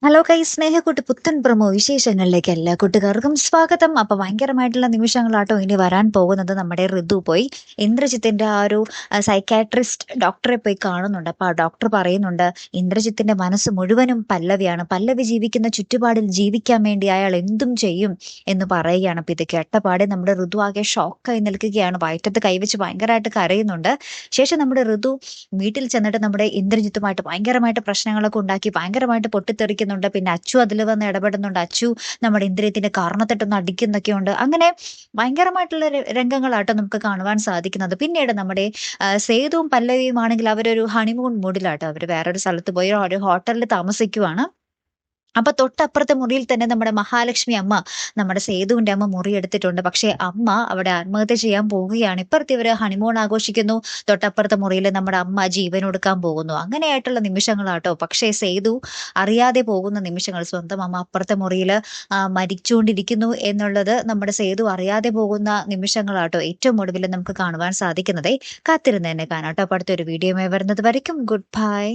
Hello guys, Snehakkoottu പുത്തൻ promo വിശേഷങ്ങളിലേക്ക് എല്ലാ കൂട്ടുകാർക്കും സ്വാഗതം. അപ്പൊ ഭയങ്കരമായിട്ടുള്ള നിമിഷങ്ങളാട്ടോ ഇനി വരാൻ പോകുന്നത്. നമ്മുടെ ഋതു പോയി ഇന്ദ്രജിത്തിന്റെ ആ ഒരു സൈക്കാട്രിസ്റ്റ് ഡോക്ടറെ പോയി കാണുന്നുണ്ട്. അപ്പൊ ആ ഡോക്ടർ പറയുന്നുണ്ട്, ഇന്ദ്രജിത്തിന്റെ മനസ്സ് മുഴുവനും പല്ലവിയാണ്. പല്ലവി ജീവിക്കുന്ന ചുറ്റുപാടിൽ ജീവിക്കാൻ വേണ്ടി അയാൾ എന്തും ചെയ്യും എന്ന് പറയുകയാണ്. അപ്പൊ ഇത് കേട്ടപാടെ നമ്മുടെ ഋതു ആകെ ഷോക്കായി നിൽക്കുകയാണ്. വയറ്റത്ത് കൈവച്ച് ഭയങ്കരമായിട്ട് കരയുന്നുണ്ട്. ശേഷം നമ്മുടെ ഋതു വീട്ടിൽ ചെന്നിട്ട് നമ്മുടെ ഇന്ദ്രജിത്തുമായിട്ട് ഭയങ്കരമായിട്ട് പ്രശ്നങ്ങളൊക്കെ ഉണ്ടാക്കി ഭയങ്കരമായിട്ട് പൊട്ടിത്തെറിക്കുന്നുണ്ട്. പിന്നെ അച്ചു അതിൽ വന്ന് ഇടപെടുന്നുണ്ട്. അച്ചു നമ്മുടെ ഇന്ദ്രിയത്തിന്റെ കാരണത്തിട്ടൊന്ന് അടിക്കുന്നൊക്കെ ഉണ്ട്. അങ്ങനെ ഭയങ്കരമായിട്ടുള്ള രംഗങ്ങളാട്ടോ നമുക്ക് കാണുവാൻ സാധിക്കുന്നത്. പിന്നീട് നമ്മുടെ സേതുവും പല്ലവിയും ആണെങ്കിൽ അവരൊരു ഹണിമൂൺ മൂഡിലാട്ടോ. അവർ വേറൊരു സ്ഥലത്ത് പോയി ഒരു ഹോട്ടലിൽ താമസിക്കുവാണ്. അപ്പൊ തൊട്ടപ്പുറത്തെ മുറിയിൽ തന്നെ നമ്മുടെ മഹാലക്ഷ്മി അമ്മ, നമ്മുടെ സേതുവിന്റെ അമ്മ മുറി എടുത്തിട്ടുണ്ട്. പക്ഷെ അമ്മ അവിടെ ആത്മഹത്യ ചെയ്യാൻ പോവുകയാണ്. ഇപ്പുറത്ത് ഇവര് ഹണിമൂൺ ആഘോഷിക്കുന്നു. തൊട്ടപ്പുറത്തെ മുറിയിൽ നമ്മുടെ അമ്മ ജീവൻ ഒടുക്കാൻ പോകുന്നു. അങ്ങനെയായിട്ടുള്ള നിമിഷങ്ങളാട്ടോ. പക്ഷേ സേതു അറിയാതെ പോകുന്ന നിമിഷങ്ങൾ. സ്വന്തം അമ്മ അപ്പുറത്തെ മുറിയിൽ മരിച്ചുകൊണ്ടിരിക്കുന്നു എന്നുള്ളത് നമ്മുടെ സേതു അറിയാതെ പോകുന്ന നിമിഷങ്ങളാട്ടോ ഏറ്റവും ഒടുവിൽ നമുക്ക് കാണുവാൻ സാധിക്കുന്നതേ. കാത്തിരുന്ന് തന്നെ കാണാട്ടോ. അപ്പൊ അടുത്തൊരു വീഡിയോയുമായി വരുന്നത് വരയ്ക്കും ഗുഡ് ബൈ.